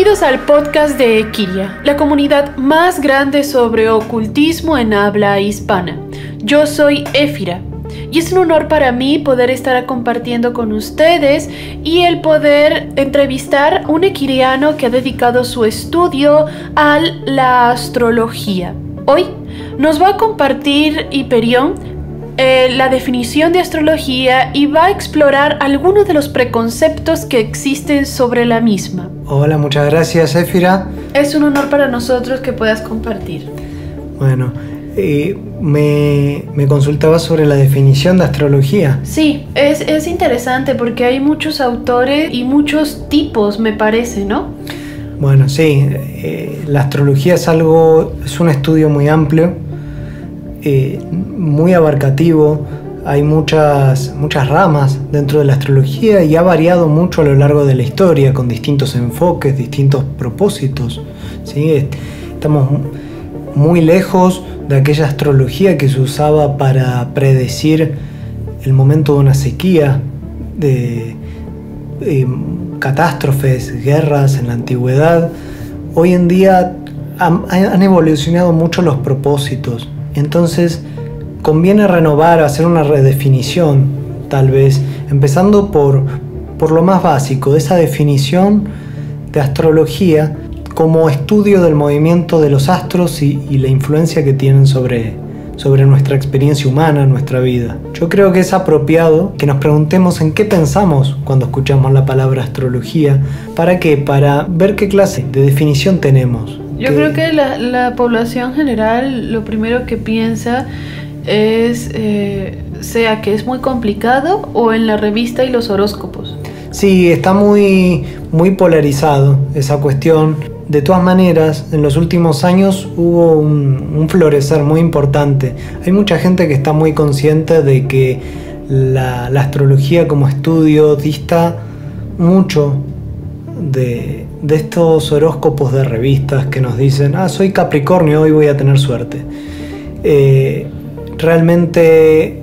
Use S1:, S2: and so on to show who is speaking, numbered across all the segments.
S1: Bienvenidos al podcast de Equiria, la comunidad más grande sobre ocultismo en habla hispana. Yo soy Éfira y es un honor para mí poder estar compartiendo con ustedes y el poder entrevistar a un equiriano que ha dedicado su estudio a la astrología. Hoy nos va a compartir Hiperión la definición de astrología y va a explorar algunos de los preconceptos que existen sobre la misma.
S2: Hola, muchas gracias, Éfira.
S1: Es un honor para nosotros que puedas compartir.
S2: Bueno, me consultaba sobre la definición de astrología.
S1: Sí, es interesante porque hay muchos autores y muchos tipos, me parece, ¿no?
S2: Bueno, sí, la astrología es un estudio muy amplio, muy abarcativo. Hay muchas ramas dentro de la astrología y ha variado mucho a lo largo de la historia con distintos enfoques, distintos propósitos, ¿sí? Estamos muy lejos de aquella astrología que se usaba para predecir el momento de una sequía, de catástrofes, guerras en la antigüedad. Hoy en día han evolucionado mucho los propósitos. Entonces conviene renovar, hacer una redefinición, tal vez, empezando por lo más básico, de esa definición de astrología como estudio del movimiento de los astros y la influencia que tienen sobre nuestra experiencia humana, nuestra vida. Yo creo que es apropiado que nos preguntemos en qué pensamos cuando escuchamos la palabra astrología. ¿Para qué? Para ver qué clase de definición tenemos.
S1: Yo creo que la población general lo primero que piensa es sea que es muy complicado o en la revista y los horóscopos.
S2: Sí, está muy polarizado esa cuestión. De todas maneras, en los últimos años hubo un florecer muy importante. Hay mucha gente que está muy consciente de que la astrología como estudio dista mucho de estos horóscopos de revistas que nos dicen: soy Capricornio, hoy voy a tener suerte. Realmente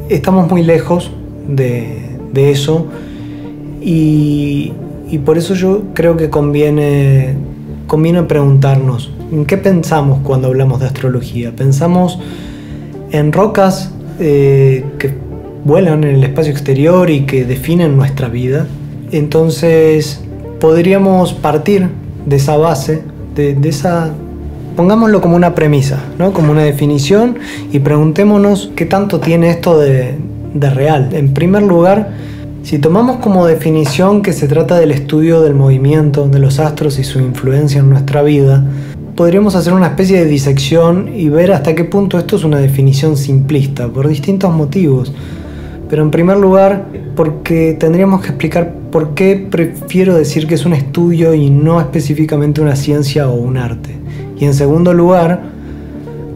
S2: estamos muy lejos de eso y por eso yo creo que conviene preguntarnos ¿en qué pensamos cuando hablamos de astrología? ¿Pensamos en rocas que vuelan en el espacio exterior y que definen nuestra vida? Entonces podríamos partir de esa base, de esa, pongámoslo como una premisa, ¿no? Como una definición, y preguntémonos qué tanto tiene esto de real. En primer lugar, si tomamos como definición que se trata del estudio del movimiento de los astros y su influencia en nuestra vida, podríamos hacer una especie de disección y ver hasta qué punto esto es una definición simplista, por distintos motivos. Pero en primer lugar, porque tendríamos que explicar por qué prefiero decir que es un estudio y no específicamente una ciencia o un arte. Y en segundo lugar,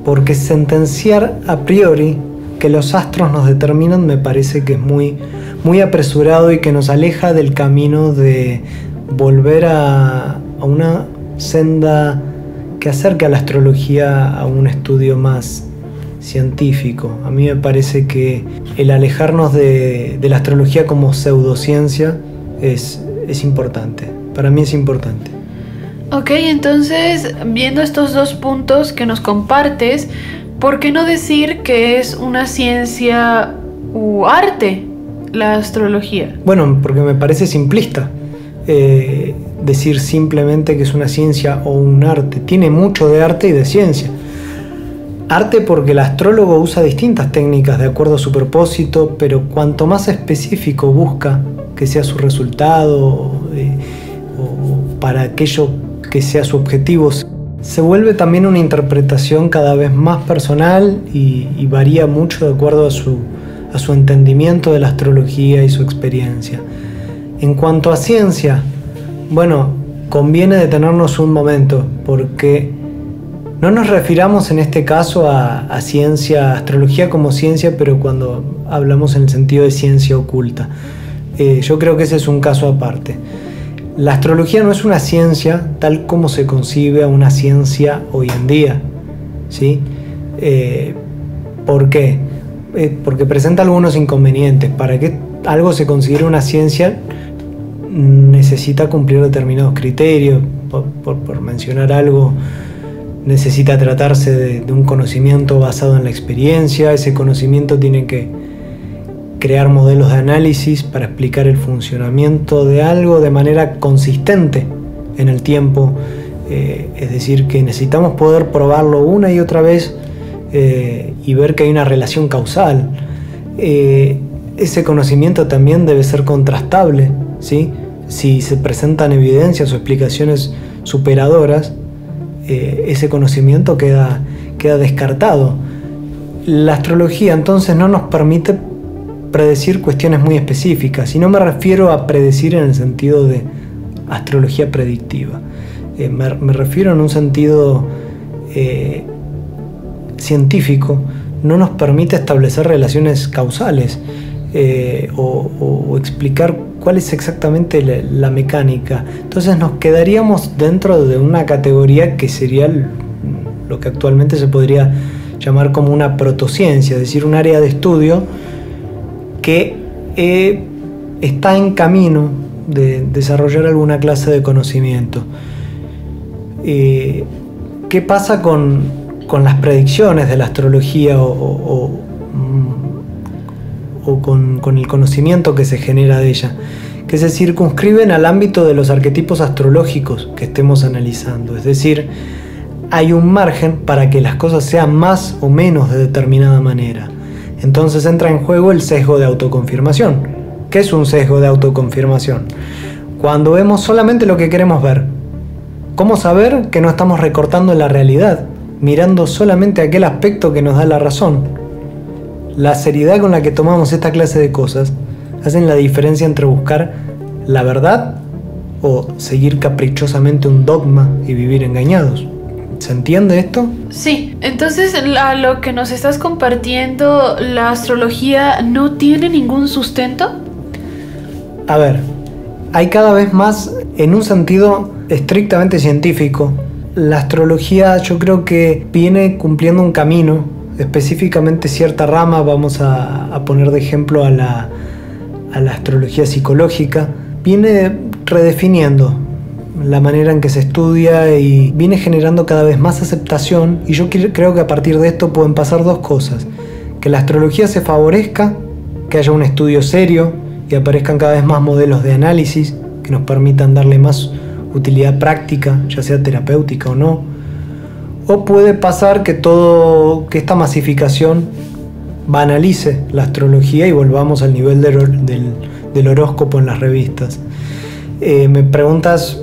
S2: porque sentenciar a priori que los astros nos determinan me parece que es muy apresurado y que nos aleja del camino de volver a una senda que acerque a la astrología a un estudio más científico. A mí me parece que el alejarnos de la astrología como pseudociencia es importante. Para mí es importante.
S1: Ok, entonces, viendo estos dos puntos que nos compartes, ¿por qué no decir que es una ciencia u arte la astrología?
S2: Bueno, porque me parece simplista decir simplemente que es una ciencia o un arte. Tiene mucho de arte y de ciencia. Arte porque el astrólogo usa distintas técnicas de acuerdo a su propósito, pero cuanto más específico busca que sea su resultado o para aquello que sea su objetivo, se vuelve también una interpretación cada vez más personal y varía mucho de acuerdo a su entendimiento de la astrología y su experiencia. En cuanto a ciencia, bueno, conviene detenernos un momento porque no nos refiramos en este caso a ciencia, astrología como ciencia, pero cuando hablamos en el sentido de ciencia oculta. Yo creo que ese es un caso aparte. La astrología no es una ciencia tal como se concibe a una ciencia hoy en día, ¿sí? ¿Por qué? Porque presenta algunos inconvenientes. Para que algo se considere una ciencia, necesita cumplir determinados criterios. Por mencionar algo, necesita tratarse de un conocimiento basado en la experiencia. Ese conocimiento tiene que crear modelos de análisis para explicar el funcionamiento de algo de manera consistente en el tiempo. Es decir, que necesitamos poder probarlo una y otra vez y ver que hay una relación causal. Ese conocimiento también debe ser contrastable, ¿sí? Si se presentan evidencias o explicaciones superadoras, ese conocimiento queda descartado. La astrología entonces no nos permite predecir cuestiones muy específicas, y no me refiero a predecir en el sentido de astrología predictiva. Me refiero en un sentido científico. No nos permite establecer relaciones causales o explicar cuál es exactamente la mecánica. Entonces nos quedaríamos dentro de una categoría que sería lo que actualmente se podría llamar como una protociencia, es decir, un área de estudio que está en camino de desarrollar alguna clase de conocimiento. ¿Qué pasa con las predicciones de la astrología o con el conocimiento que se genera de ella? Que se circunscriben al ámbito de los arquetipos astrológicos que estemos analizando. Es decir, hay un margen para que las cosas sean más o menos de determinada manera. Entonces entra en juego el sesgo de autoconfirmación. ¿Qué es un sesgo de autoconfirmación? Cuando vemos solamente lo que queremos ver. ¿Cómo saber que no estamos recortando la realidad, mirando solamente aquel aspecto que nos da la razón? La seriedad con la que tomamos esta clase de cosas hacen la diferencia entre buscar la verdad o seguir caprichosamente un dogma y vivir engañados. ¿Se entiende esto?
S1: Sí, entonces a lo que nos estás compartiendo, ¿la astrología no tiene ningún sustento?
S2: A ver, hay cada vez más, en un sentido estrictamente científico, la astrología yo creo que viene cumpliendo un camino, específicamente cierta rama. Vamos a poner de ejemplo a la astrología psicológica, viene redefiniendo la manera en que se estudia y viene generando cada vez más aceptación, y yo creo que a partir de esto pueden pasar dos cosas: que la astrología se favorezca, que haya un estudio serio y aparezcan cada vez más modelos de análisis que nos permitan darle más utilidad práctica, ya sea terapéutica o no. O puede pasar que esta masificación banalice la astrología y volvamos al nivel del horóscopo en las revistas. Me preguntas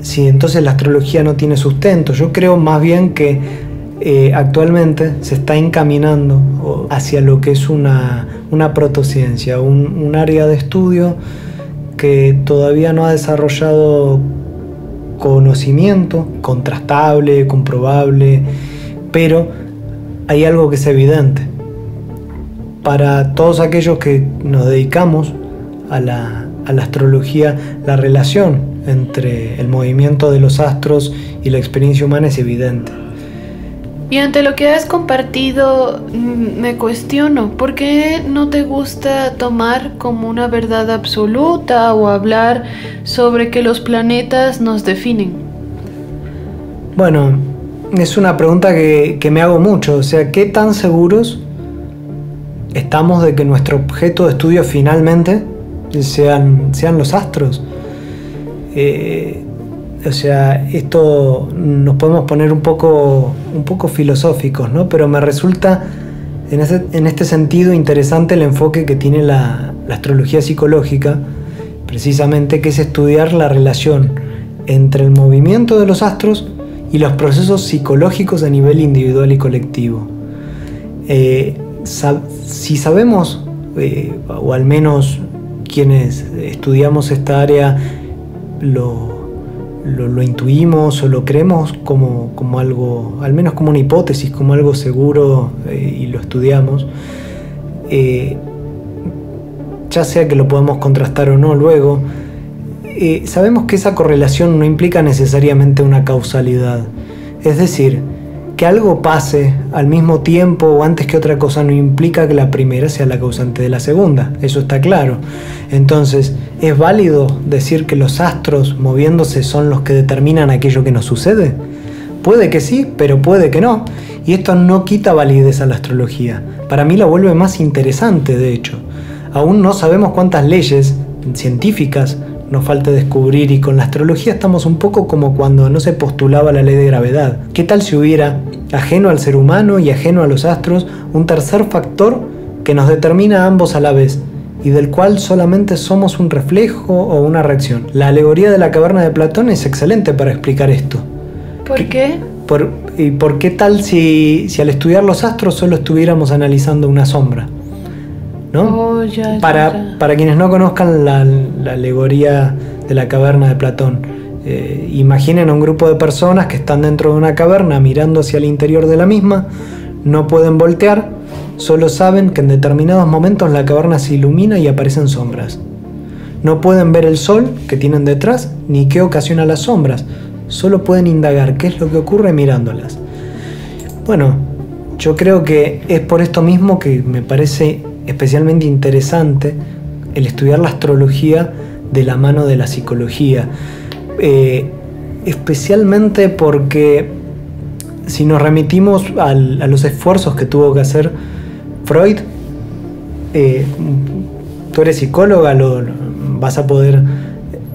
S2: si entonces la astrología no tiene sustento. Yo creo más bien que actualmente se está encaminando hacia lo que es una protociencia, un área de estudio que todavía no ha desarrollado conocimiento contrastable, comprobable, pero hay algo que es evidente. Para todos aquellos que nos dedicamos a la astrología, la relación entre el movimiento de los astros y la experiencia humana es evidente.
S1: Y ante lo que has compartido, me cuestiono, ¿por qué no te gusta tomar como una verdad absoluta o hablar sobre que los planetas nos definen?
S2: Bueno, es una pregunta que me hago mucho. O sea, ¿qué tan seguros estamos de que nuestro objeto de estudio finalmente sean los astros? O sea, esto nos podemos poner un poco filosóficos, ¿no? Pero me resulta en este sentido interesante el enfoque que tiene la astrología psicológica, precisamente, que es estudiar la relación entre el movimiento de los astros y los procesos psicológicos a nivel individual y colectivo. Si sabemos, o al menos quienes estudiamos esta área lo intuimos o lo creemos como algo, al menos como una hipótesis, como algo seguro, y lo estudiamos, ya sea que lo podamos contrastar o no luego, sabemos que esa correlación no implica necesariamente una causalidad. Es decir, que algo pase al mismo tiempo o antes que otra cosa no implica que la primera sea la causante de la segunda, eso está claro. Entonces, ¿es válido decir que los astros moviéndose son los que determinan aquello que nos sucede? Puede que sí, pero puede que no. Y esto no quita validez a la astrología. Para mí la vuelve más interesante, de hecho. Aún no sabemos cuántas leyes científicas nos falta descubrir, y con la astrología estamos un poco como cuando no se postulaba la ley de gravedad. ¿Qué tal si hubiera, ajeno al ser humano y ajeno a los astros, un tercer factor que nos determina a ambos a la vez y del cual solamente somos un reflejo o una reacción? La alegoría de la caverna de Platón es excelente para explicar esto.
S1: ¿Por qué?
S2: ¿Y por qué tal si al estudiar los astros solo estuviéramos analizando una sombra? ¿No?
S1: Oh, ya.
S2: Para quienes no conozcan la alegoría de la caverna de Platón, imaginen a un grupo de personas que están dentro de una caverna mirando hacia el interior de la misma, no pueden voltear, solo saben que en determinados momentos la caverna se ilumina y aparecen sombras. No pueden ver el sol que tienen detrás ni qué ocasiona las sombras, solo pueden indagar qué es lo que ocurre mirándolas. Bueno, yo creo que es por esto mismo que me parece especialmente interesante el estudiar la astrología de la mano de la psicología, especialmente porque si nos remitimos a los esfuerzos que tuvo que hacer Freud, tú eres psicóloga, vas a poder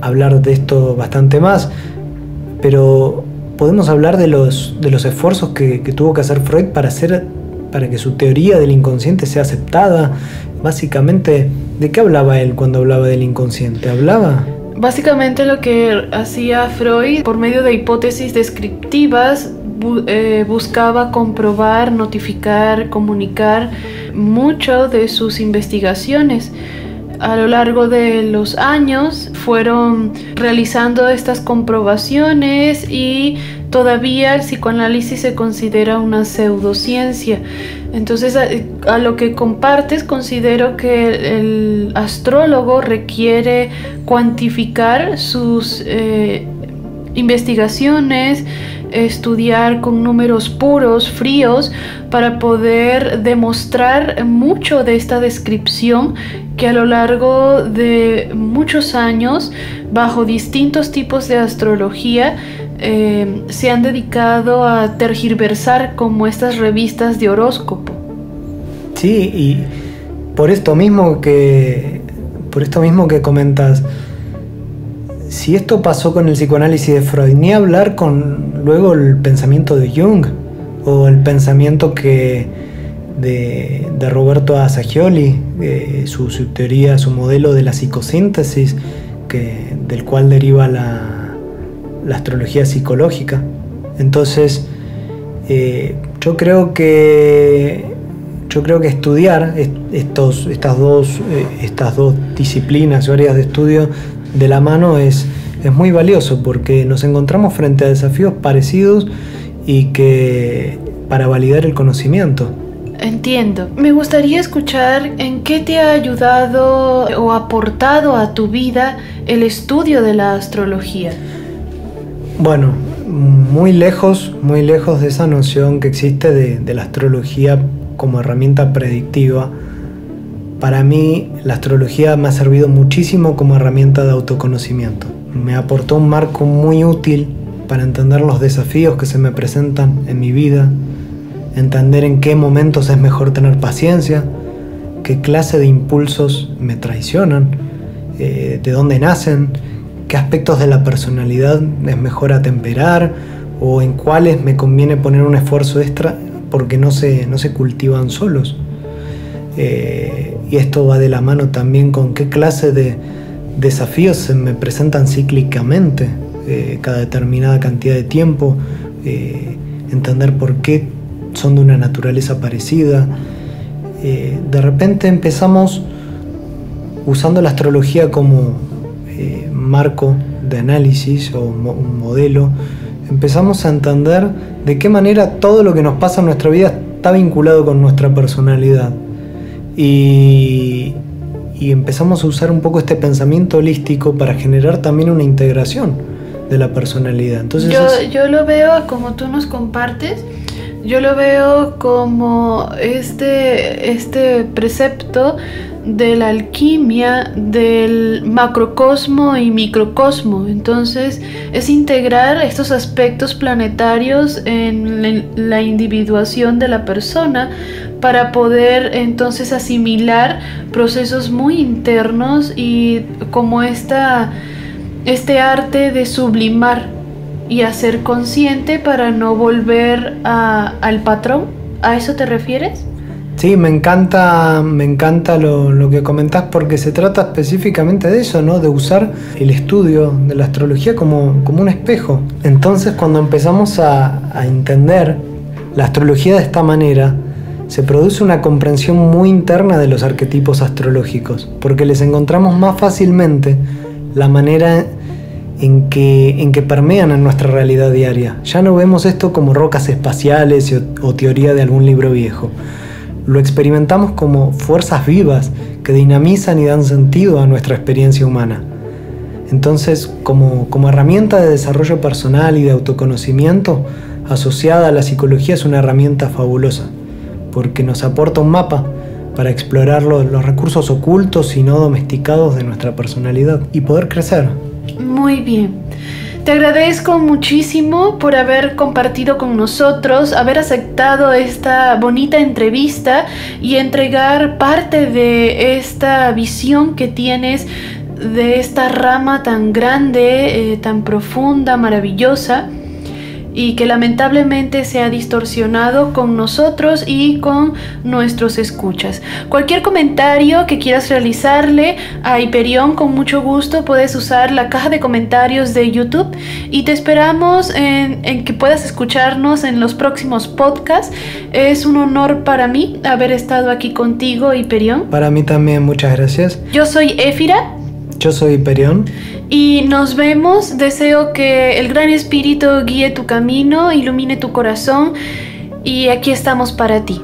S2: hablar de esto bastante más, pero podemos hablar de los esfuerzos que tuvo que hacer Freud para que su teoría del inconsciente sea aceptada. Básicamente, ¿de qué hablaba él cuando hablaba del inconsciente?
S1: Básicamente lo que hacía Freud, por medio de hipótesis descriptivas, buscaba comprobar, notificar, comunicar mucho de sus investigaciones. A lo largo de los años fueron realizando estas comprobaciones y todavía el psicoanálisis se considera una pseudociencia. Entonces, a lo que compartes, considero que el astrólogo requiere cuantificar sus investigaciones, estudiar con números puros, fríos, para poder demostrar mucho de esta descripción que a lo largo de muchos años, bajo distintos tipos de astrología, se han dedicado a tergiversar como estas revistas de horóscopo.
S2: Sí, y por esto mismo que comentas, si esto pasó con el psicoanálisis de Freud, ni hablar con luego el pensamiento de Jung o el pensamiento de Roberto Assagioli, su teoría, su modelo de la psicosíntesis, del cual deriva la astrología psicológica. Entonces, yo creo que estudiar estas dos disciplinas o áreas de estudio de la mano es muy valioso, porque nos encontramos frente a desafíos parecidos y que para validar el conocimiento.
S1: Entiendo. Me gustaría escuchar en qué te ha ayudado o aportado a tu vida el estudio de la astrología.
S2: Bueno, muy lejos de esa noción que existe de la astrología como herramienta predictiva. Para mí, la astrología me ha servido muchísimo como herramienta de autoconocimiento. Me aportó un marco muy útil para entender los desafíos que se me presentan en mi vida, entender en qué momentos es mejor tener paciencia, qué clase de impulsos me traicionan, de dónde nacen, qué aspectos de la personalidad es mejor atemperar o en cuáles me conviene poner un esfuerzo extra porque no se cultivan solos. Y esto va de la mano también con qué clase de desafíos se me presentan cíclicamente cada determinada cantidad de tiempo, entender por qué son de una naturaleza parecida. De repente empezamos usando la astrología como marco de análisis o un modelo, empezamos a entender de qué manera todo lo que nos pasa en nuestra vida está vinculado con nuestra personalidad. Y empezamos a usar un poco este pensamiento holístico para generar también una integración de la personalidad. Entonces
S1: yo lo veo como tú nos compartes. Yo lo veo como este precepto de la alquimia del macrocosmo y microcosmo. Entonces es integrar estos aspectos planetarios en la individuación de la persona para poder entonces asimilar procesos muy internos y como este arte de sublimar y hacer consciente para no volver al patrón. ¿A eso te refieres?
S2: Sí, me encanta lo que comentás, porque se trata específicamente de eso, ¿no? De usar el estudio de la astrología como un espejo. Entonces, cuando empezamos a entender la astrología de esta manera, se produce una comprensión muy interna de los arquetipos astrológicos, porque les encontramos más fácilmente la manera en que permean en nuestra realidad diaria. Ya no vemos esto como rocas espaciales o teoría de algún libro viejo. Lo experimentamos como fuerzas vivas que dinamizan y dan sentido a nuestra experiencia humana. Entonces, como herramienta de desarrollo personal y de autoconocimiento, asociada a la psicología, es una herramienta fabulosa, porque nos aporta un mapa para explorar los recursos ocultos y no domesticados de nuestra personalidad y poder crecer.
S1: Muy bien. Te agradezco muchísimo por haber compartido con nosotros, haber aceptado esta bonita entrevista y entregar parte de esta visión que tienes de esta rama tan grande, tan profunda, maravillosa, y que lamentablemente se ha distorsionado con nosotros y con nuestros escuchas. Cualquier comentario que quieras realizarle a Hyperion, con mucho gusto puedes usar la caja de comentarios de YouTube, y te esperamos en que puedas escucharnos en los próximos podcasts. Es un honor para mí haber estado aquí contigo, Hyperion.
S2: Para mí también, muchas gracias.
S1: Yo soy Éfira.
S2: Yo soy Hyperion.
S1: Y nos vemos. Deseo que el Gran Espíritu guíe tu camino, ilumine tu corazón, y aquí estamos para ti.